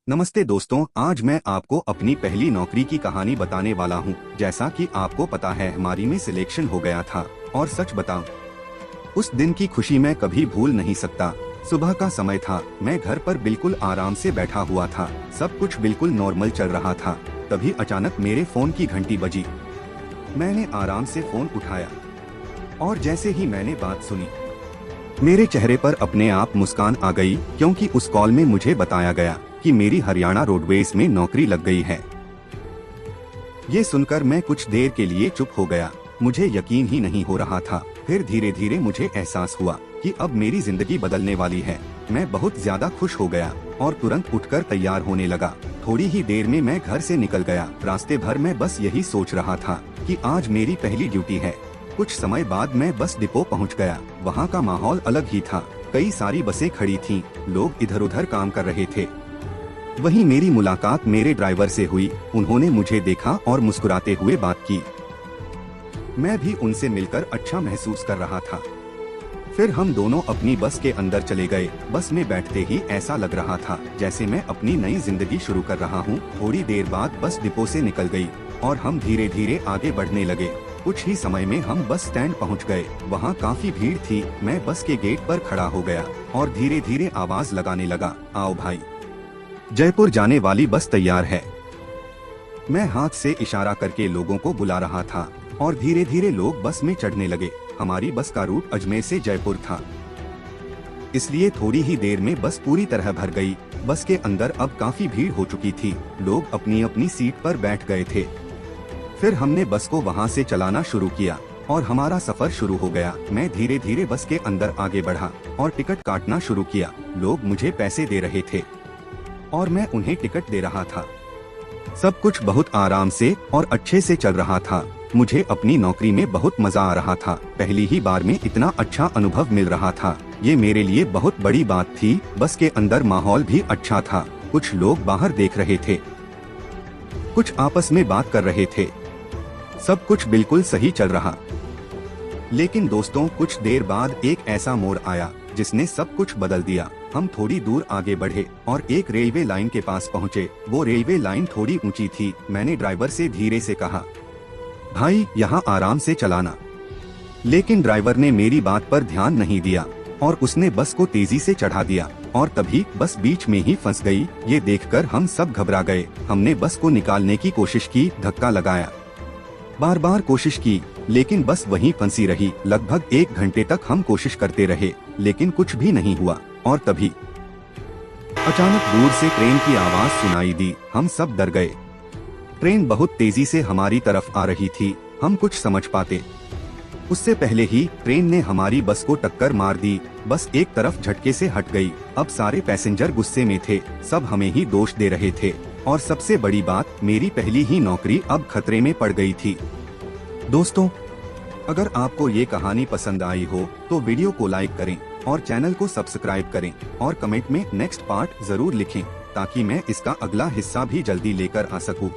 नमस्ते दोस्तों, आज मैं आपको अपनी पहली नौकरी की कहानी बताने वाला हूँ। जैसा कि आपको पता है, हमारी में सिलेक्शन हो गया था और सच बताऊं, उस दिन की खुशी मैं कभी भूल नहीं सकता। सुबह का समय था, मैं घर पर बिल्कुल आराम से बैठा हुआ था, सब कुछ बिल्कुल नॉर्मल चल रहा था। तभी अचानक मेरे फोन की घंटी बजी। मैंने आराम से फोन उठाया और जैसे ही मैंने बात सुनी, मेरे चेहरे पर अपने आप मुस्कान आ गई, क्योंकि उस कॉल में मुझे बताया गया कि मेरी हरियाणा रोडवेज में नौकरी लग गई है। ये सुनकर मैं कुछ देर के लिए चुप हो गया। मुझे यकीन ही नहीं हो रहा था। फिर धीरे धीरे मुझे एहसास हुआ कि अब मेरी जिंदगी बदलने वाली है। मैं बहुत ज्यादा खुश हो गया और तुरंत उठकर तैयार होने लगा। थोड़ी ही देर में मैं घर से निकल गया। रास्ते भर मैं बस यही सोच रहा था कि आज मेरी पहली ड्यूटी है। कुछ समय बाद मैं बस डिपो पहुंच गया। वहां का माहौल अलग ही था। कई सारी बसें खड़ी थीं, लोग इधर उधर काम कर रहे थे। वहीं मेरी मुलाकात मेरे ड्राइवर से हुई। उन्होंने मुझे देखा और मुस्कुराते हुए बात की। मैं भी उनसे मिलकर अच्छा महसूस कर रहा था। फिर हम दोनों अपनी बस के अंदर चले गए। बस में बैठते ही ऐसा लग रहा था जैसे मैं अपनी नई जिंदगी शुरू कर रहा हूँ। थोड़ी देर बाद बस डिपो से निकल गई और हम धीरे धीरे आगे बढ़ने लगे। कुछ ही समय में हम बस स्टैंड पहुंच गए। वहां काफी भीड़ थी। मैं बस के गेट पर खड़ा हो गया और धीरे धीरे आवाज लगाने लगा, आओ भाई, जयपुर जाने वाली बस तैयार है। मैं हाथ से इशारा करके लोगों को बुला रहा था और धीरे धीरे लोग बस में चढ़ने लगे। हमारी बस का रूट अजमेर से जयपुर था, इसलिए थोड़ी ही देर में बस पूरी तरह भर गई। बस के अंदर अब काफी भीड़ हो चुकी थी। लोग अपनी अपनी सीट पर बैठ गए थे। फिर हमने बस को वहां से चलाना शुरू किया और हमारा सफर शुरू हो गया। मैं धीरे धीरे बस के अंदर आगे बढ़ा और टिकट काटना शुरू किया। लोग मुझे पैसे दे रहे थे और मैं उन्हें टिकट दे रहा था। सब कुछ बहुत आराम से और अच्छे से चल रहा था। मुझे अपनी नौकरी में बहुत मजा आ रहा था। पहली ही बार में इतना अच्छा अनुभव मिल रहा था। ये मेरे लिए बहुत बड़ी बात थी। बस के अंदर माहौल भी अच्छा था। कुछ लोग बाहर देख रहे थे, कुछ आपस में बात कर रहे थे। सब कुछ बिल्कुल सही चल रहा। लेकिन दोस्तों, कुछ देर बाद एक ऐसा मोड़ आया जिसने सब कुछ बदल दिया। हम थोड़ी दूर आगे बढ़े और एक रेलवे लाइन के पास पहुँचे। वो रेलवे लाइन थोड़ी ऊंची थी। मैंने ड्राइवर से धीरे से कहा, भाई यहाँ आराम से चलाना। लेकिन ड्राइवर ने मेरी बात पर ध्यान नहीं दिया और उसने बस को तेजी से चढ़ा दिया और तभी बस बीच में ही फंस गई। ये देखकर हम सब घबरा गए। हमने बस को निकालने की कोशिश की, धक्का लगाया, बार बार कोशिश की, लेकिन बस वहीं फंसी रही। लगभग 1 घंटे तक हम कोशिश करते रहे, लेकिन कुछ भी नहीं हुआ। और तभी अचानक दूर से ट्रेन की आवाज सुनाई दी। हम सब डर गए। ट्रेन बहुत तेजी से हमारी तरफ आ रही थी। हम कुछ समझ पाते उससे पहले ही ट्रेन ने हमारी बस को टक्कर मार दी। बस एक तरफ झटके से हट गई। अब सारे पैसेंजर गुस्से में थे। सब हमें ही दोष दे रहे थे और सबसे बड़ी बात, मेरी पहली ही नौकरी अब खतरे में पड़ गई थी। दोस्तों, अगर आपको ये कहानी पसंद आई हो तो वीडियो को लाइक करें और चैनल को सब्सक्राइब करें और कमेंट में नेक्स्ट पार्ट जरूर लिखें, ताकि मैं इसका अगला हिस्सा भी जल्दी लेकर आ सकूं।